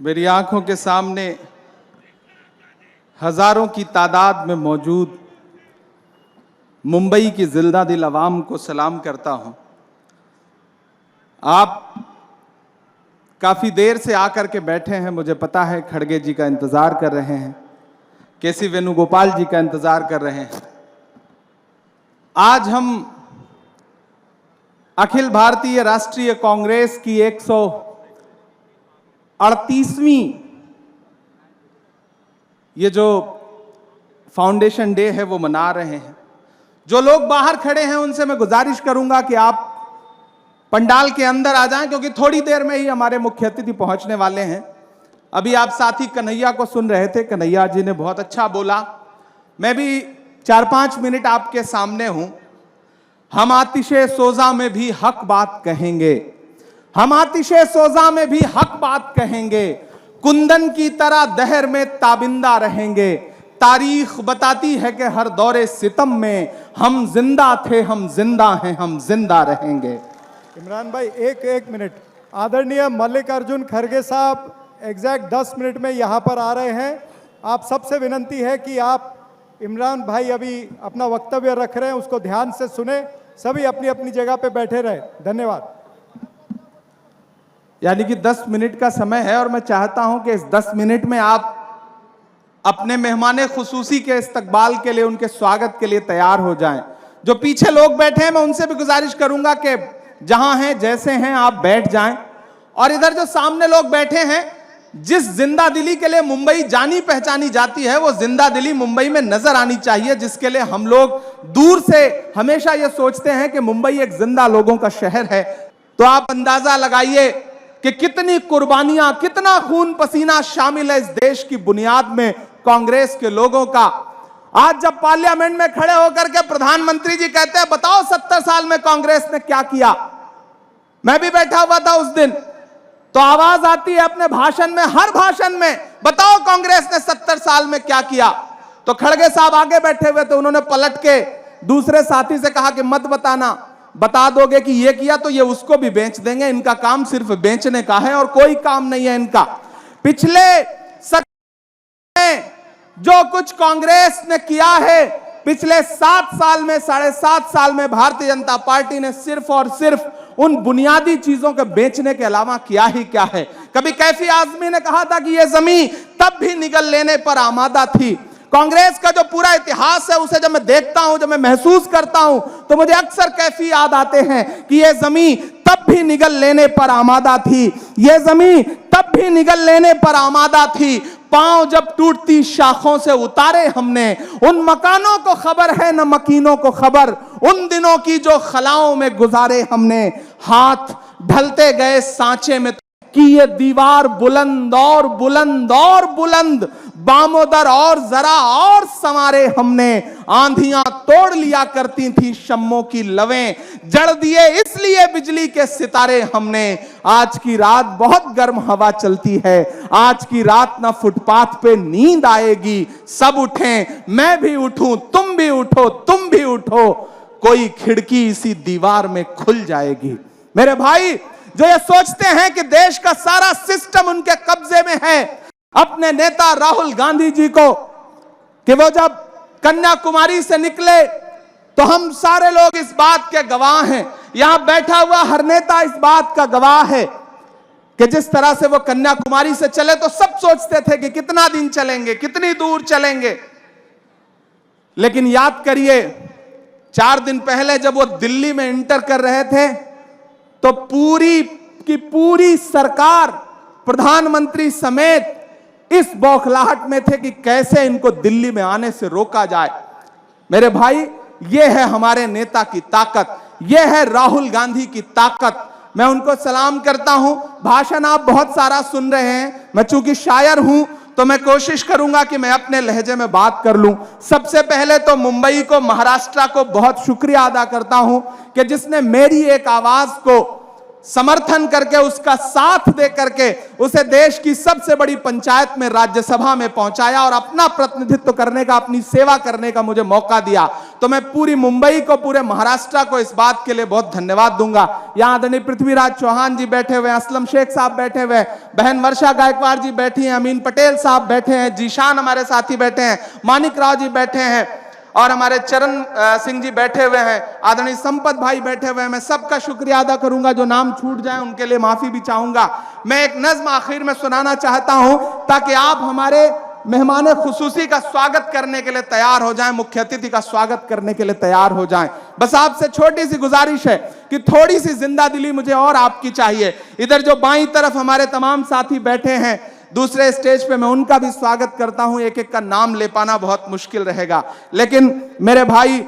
मेरी आंखों के सामने हजारों की तादाद में मौजूद मुंबई की जिंदा दिल अवाम को सलाम करता हूं। आप काफी देर से आकर के बैठे हैं, मुझे पता है। खड़गे जी का इंतजार कर रहे हैं, केसी वेणुगोपाल जी का इंतजार कर रहे हैं। आज हम अखिल भारतीय राष्ट्रीय कांग्रेस की 138वीं ये जो फाउंडेशन डे है वो मना रहे हैं। जो लोग बाहर खड़े हैं उनसे मैं गुजारिश करूंगा कि आप पंडाल के अंदर आ जाएं, क्योंकि थोड़ी देर में ही हमारे मुख्य अतिथि पहुंचने वाले हैं। अभी आप साथी कन्हैया को सुन रहे थे, कन्हैया जी ने बहुत अच्छा बोला। मैं भी 4-5 मिनट आपके सामने हूं। हम आतिशे सोजा में भी हक बात कहेंगे, हम आतिशे सोजा में भी हक बात कहेंगे, कुंदन की तरह दहर में ताबिंदा रहेंगे। तारीख बताती है कि हर दौरे सितम में हम जिंदा थे, हम जिंदा हैं, हम जिंदा रहेंगे। इमरान भाई एक मिनट। आदरणीय मल्लिकार्जुन खड़गे साहब एग्जैक्ट 10 मिनट में यहाँ पर आ रहे हैं। आप सबसे विनंती है कि आप इमरान भाई अभी अपना वक्तव्य रख रहे हैं, उसको ध्यान से सुने। सभी अपनी अपनी जगह पे बैठे रहे। धन्यवाद। यानी कि 10 मिनट का समय है और मैं चाहता हूं कि इस 10 मिनट में आप अपने मेहमान खुसूसी के इस्तकबाल के लिए, उनके स्वागत के लिए तैयार हो जाएं। जो पीछे लोग बैठे हैं मैं उनसे भी गुजारिश करूंगा कि जहां हैं जैसे हैं आप बैठ जाएं। और इधर जो सामने लोग बैठे हैं, जिस जिंदा दिली के लिए मुंबई जानी पहचानी जाती है वो जिंदा दिली मुंबई में नजर आनी चाहिए, जिसके लिए हम लोग दूर से हमेशा ये सोचते हैं कि मुंबई एक जिंदा लोगों का शहर है। तो आप अंदाजा लगाइए कि कितनी कुर्बानियां, कितना खून पसीना शामिल है इस देश की बुनियाद में कांग्रेस के लोगों का। आज जब पार्लियामेंट में खड़े होकर के प्रधानमंत्री जी कहते हैं बताओ 70 साल में कांग्रेस ने क्या किया, मैं भी बैठा हुआ था उस दिन, तो आवाज आती है अपने भाषण में, हर भाषण में, बताओ कांग्रेस ने 70 साल में क्या किया। तो खड़गे साहब आगे बैठे हुए थे, उन्होंने पलट के दूसरे साथी से कहा कि मत बताना, बता दोगे कि ये किया तो ये उसको भी बेच देंगे। इनका काम सिर्फ बेचने का है और कोई काम नहीं है इनका। पिछले जो कुछ कांग्रेस ने किया है, पिछले 7 साल में, 7.5 साल में भारतीय जनता पार्टी ने सिर्फ और सिर्फ उन बुनियादी चीजों के बेचने के अलावा किया ही क्या है। कभी कैफी आजमी ने कहा था कि यह जमीन तब भी निगल लेने पर आमादा थी। कांग्रेस का जो पूरा इतिहास है उसे जब मैं देखता हूं, जब मैं महसूस करता हूं, तो मुझे अक्सर कैफी याद आते हैं कि यह जमीन तब भी निगल लेने पर आमादा थी, यह जमीन तब भी निगल लेने पर आमादा थी। पांव जब टूटती शाखों से उतारे हमने, उन मकानों को खबर है न मकीनों को खबर, उन दिनों की जो खलाओं में गुजारे हमने। हाथ ढलते गए सांचे में कि ये दीवार बुलंद और बुलंद और बुलंद, बामोदर और जरा और संवारे हमने। आंधियां तोड़ लिया करती थी शम्मों की लवें, जड़ दिए इसलिए बिजली के सितारे हमने। आज की रात बहुत गर्म हवा चलती है, आज की रात ना फुटपाथ पे नींद आएगी। सब उठें, मैं भी उठूं, तुम भी उठो, तुम भी उठो, कोई खिड़की इसी दीवार में खुल जाएगी। मेरे भाई, जो ये सोचते हैं कि देश का सारा सिस्टम उनके कब्जे में है, अपने नेता राहुल गांधी जी को, कि वो जब कन्याकुमारी से निकले तो हम सारे लोग इस बात के गवाह हैं, यहां बैठा हुआ हर नेता इस बात का गवाह है कि जिस तरह से वो कन्याकुमारी से चले तो सब सोचते थे कि कितना दिन चलेंगे, कितनी दूर चलेंगे। लेकिन याद करिए, 4 दिन पहले जब वो दिल्ली में इंटर कर रहे थे तो पूरी की पूरी सरकार, प्रधानमंत्री समेत, इस बौखलाहट में थे कि कैसे इनको दिल्ली में आने से रोका जाए। मेरे भाई, यह है हमारे नेता की ताकत, यह है राहुल गांधी की ताकत। मैं उनको सलाम करता हूं। भाषण आप बहुत सारा सुन रहे हैं, मैं चूंकि शायर हूं तो मैं कोशिश करूंगा कि मैं अपने लहजे में बात कर लूं। सबसे पहले तो मुंबई को, महाराष्ट्र को बहुत शुक्रिया अदा करता हूं कि जिसने मेरी एक आवाज को समर्थन करके, उसका साथ दे करके उसे देश की सबसे बड़ी पंचायत में, राज्यसभा में पहुंचाया और अपना प्रतिनिधित्व करने का, अपनी सेवा करने का मुझे मौका दिया। तो मैं पूरी मुंबई को, पूरे महाराष्ट्र को इस बात के लिए बहुत धन्यवाद दूंगा। यहाँ आदरणीय पृथ्वीराज चौहान जी बैठे हुए हैं, असलम शेख साहब बैठे हुए हैं, बहन वर्षा गायकवाड़ जी बैठी हैं, अमीन पटेल साहब बैठे हैं, जीशान हमारे साथी बैठे हैं, मानिक राव जी बैठे हैं और हमारे चरण सिंह जी बैठे हुए हैं, आदरणीय संपत भाई बैठे हुए हैं। मैं सबका शुक्रिया अदा करूंगा, जो नाम छूट जाए उनके लिए माफी भी चाहूंगा। मैं एक नज्म आखिर में सुनाना चाहता हूं ताकि आप हमारे मेहमान खुसूसी का स्वागत करने के लिए तैयार हो जाएं, मुख्य अतिथि का स्वागत करने के लिए तैयार हो जाएं। बस आपसे छोटी सी गुजारिश है कि थोड़ी सी जिंदा दिली मुझे और आपकी चाहिए। इधर जो बाईं तरफ हमारे तमाम साथी बैठे हैं दूसरे स्टेज पे, मैं उनका भी स्वागत करता हूं। एक एक का नाम ले पाना बहुत मुश्किल रहेगा, लेकिन मेरे भाई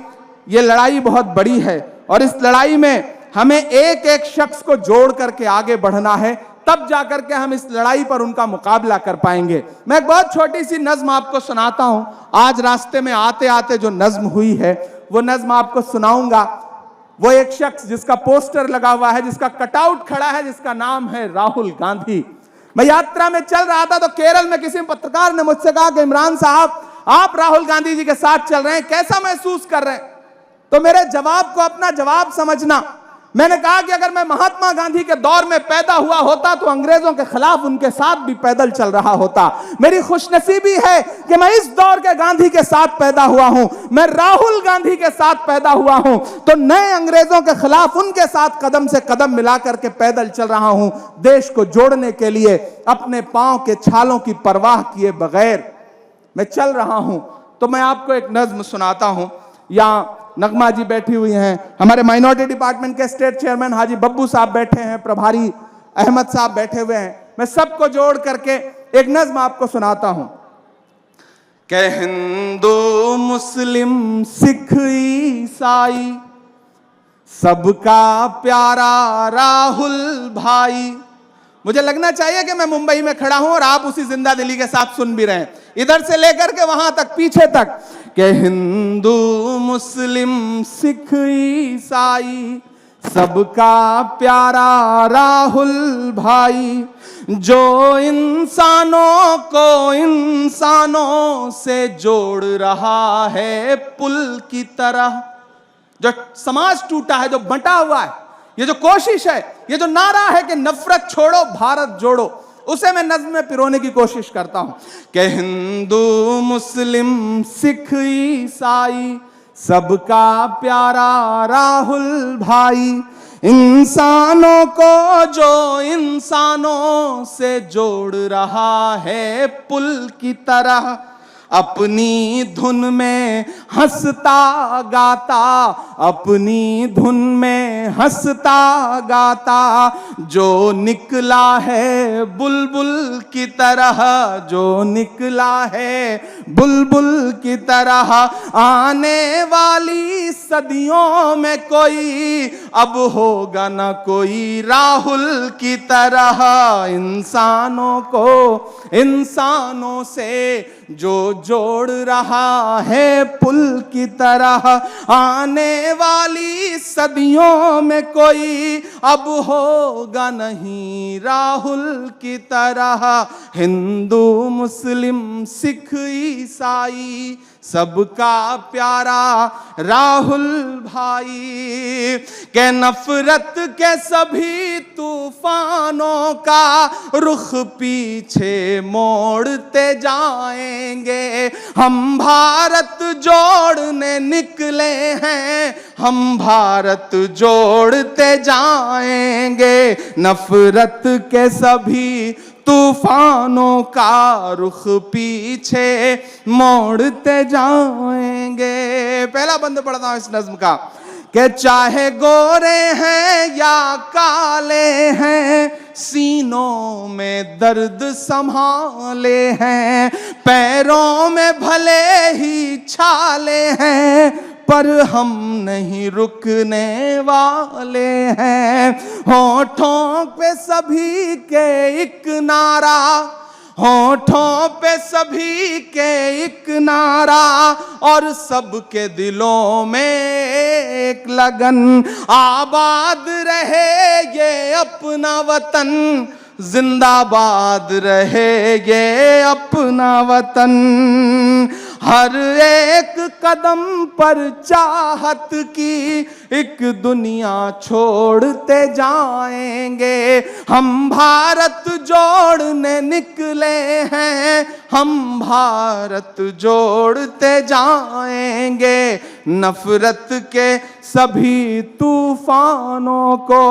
ये लड़ाई बहुत बड़ी है और इस लड़ाई में हमें एक एक शख्स को जोड़ करके आगे बढ़ना है, तब जाकर के हम इस लड़ाई पर उनका मुकाबला कर पाएंगे। मैं एक बहुत छोटी सी नज्म आपको सुनाता हूं। आज रास्ते में आते आते जो नज्म हुई है वो नज्म आपको सुनाऊंगा। वो एक शख्स जिसका पोस्टर लगा हुआ है, जिसका कटआउट खड़ा है, जिसका नाम है राहुल गांधी। मैं यात्रा में चल रहा था तो केरल में किसी पत्रकार ने मुझसे कहा कि इमरान साहब आप राहुल गांधी जी के साथ चल रहे हैं, कैसा महसूस कर रहे हैं? तो मेरे जवाब को अपना जवाब समझना। मैंने कहा कि अगर मैं महात्मा गांधी के दौर में पैदा हुआ होता तो अंग्रेजों के खिलाफ उनके साथ भी पैदल चल रहा होता। मेरी खुशनसीबी है कि मैं इस दौर के गांधी के साथ पैदा हुआ हूं, मैं राहुल गांधी के साथ पैदा हुआ हूं, तो नए अंग्रेजों के खिलाफ उनके साथ कदम से कदम मिलाकर के पैदल चल रहा हूं, देश को जोड़ने के लिए अपने पांव के छालों की परवाह किए बगैर मैं चल रहा हूं। तो मैं आपको एक नज्म सुनाता हूं। यहां नगमा जी बैठी हुई हैं, हमारे माइनॉरिटी डिपार्टमेंट के स्टेट चेयरमैन हाजी बब्बू साहब बैठे हैं, प्रभारी अहमद साहब बैठे हुए हैं। मैं सबको जोड़ करके एक नज्म आपको सुनाता हूं कि हिंदू मुस्लिम सिख ईसाई सबका प्यारा राहुल भाई। मुझे लगना चाहिए कि मैं मुंबई में खड़ा हूं और आप उसी जिंदा दिली के साथ सुन भी रहे हैं, इधर से लेकर के वहां तक, पीछे तक, कि हिंदू मुस्लिम सिख ईसाई सबका प्यारा राहुल भाई, जो इंसानों को इंसानों से जोड़ रहा है पुल की तरह। जो समाज टूटा है, जो बंटा हुआ है, ये जो कोशिश है, ये जो नारा है कि नफरत छोड़ो भारत जोड़ो, उसे मैं नज्म में पिरोने की कोशिश करता हूं कि हिंदू मुस्लिम सिख ईसाई सबका प्यारा राहुल भाई, इंसानों को जो इंसानों से जोड़ रहा है पुल की तरह, अपनी धुन में हंसता गाता, अपनी धुन में हंसता गाता, जो निकला है बुलबुल की तरह, जो निकला है बुलबुल की तरह। आने वाली सदियों में कोई अब होगा ना कोई राहुल की तरह, इंसानों को इंसानों से जो जोड़ रहा है पुल की तरह। आने वाली सदियों में कोई अब होगा नहीं राहुल की तरह, हिंदू मुस्लिम सिख ईसाई सबका प्यारा राहुल भाई। के नफरत के सभी तूफानों का रुख पीछे मोड़ते जाएंगे, हम भारत जोड़ने निकले हैं, हम भारत जोड़ते जाएंगे। नफरत के सभी तूफानों का रुख पीछे मोड़ते जाएंगे। पहला बंद पढ़ता हूं इस नज्म का कि चाहे गोरे हैं या काले हैं, सीनों में दर्द संभाले हैं, पैरों में भले ही छाले हैं, पर हम नहीं रुकने वाले हैं। होठों पे सभी के एक नारा, होठों पे सभी के एक नारा, और सबके दिलों में एक लगन। आबाद रहे ये अपना वतन, जिंदाबाद रहे ये अपना वतन। हर एक कदम पर चाहत की एक दुनिया छोड़ते जाएंगे। हम भारत जोड़ने निकले हैं, हम भारत जोड़ते जाएंगे। नफरत के सभी तूफानों को।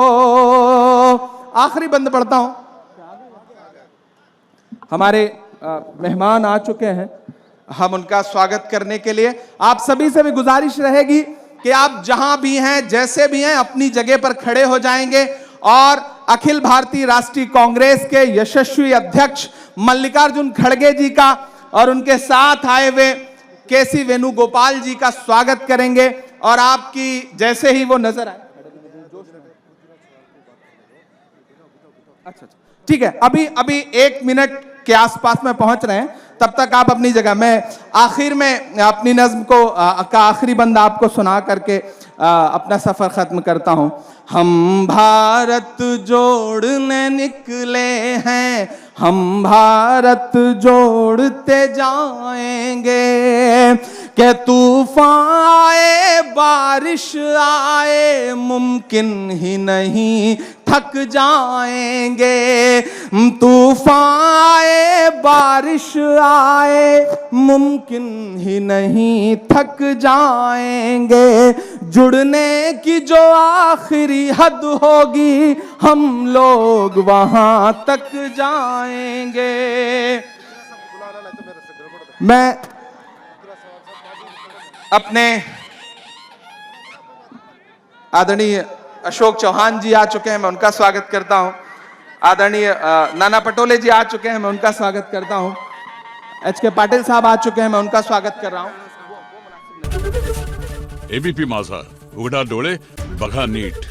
आखिरी बंद पढ़ता हूं। हमारे मेहमान आ चुके हैं, हम उनका स्वागत करने के लिए आप सभी से भी गुजारिश रहेगी कि आप जहां भी हैं, जैसे भी हैं, अपनी जगह पर खड़े हो जाएंगे और अखिल भारतीय राष्ट्रीय कांग्रेस के यशस्वी अध्यक्ष मल्लिकार्जुन खड़गे जी का और उनके साथ आए हुए केसी वेणुगोपाल जी का स्वागत करेंगे। और आपकी जैसे ही वो नजर आए, अच्छा ठीक है, अभी 1 मिनट के आसपास में पहुंच रहे हैं, तब तक आप अपनी जगह। मैं आखिर में अपनी नज्म को का आखिरी बंद आपको सुना करके अपना सफर खत्म करता हूं। हम भारत जोड़ने निकले हैं, हम भारत जोड़ते जाएंगे। के तूफान आए बारिश आए मुमकिन ही नहीं थक जाएंगे। तूफान आए बारिश आए मुमकिन ही नहीं थक जाएंगे। जुड़ने की जो आखिरी हद होगी हम लोग वहां तक जाएंगे। मैं अपने आदरणीय अशोक चौहान जी आ चुके हैं, मैं उनका स्वागत करता हूं। आदरणीय नाना पटोले जी आ चुके हैं, मैं उनका स्वागत करता हूं। HK पाटिल साहब आ चुके हैं, मैं उनका स्वागत कर रहा हूं। एबीपी माझा, उघडा डोळे बघा नीट।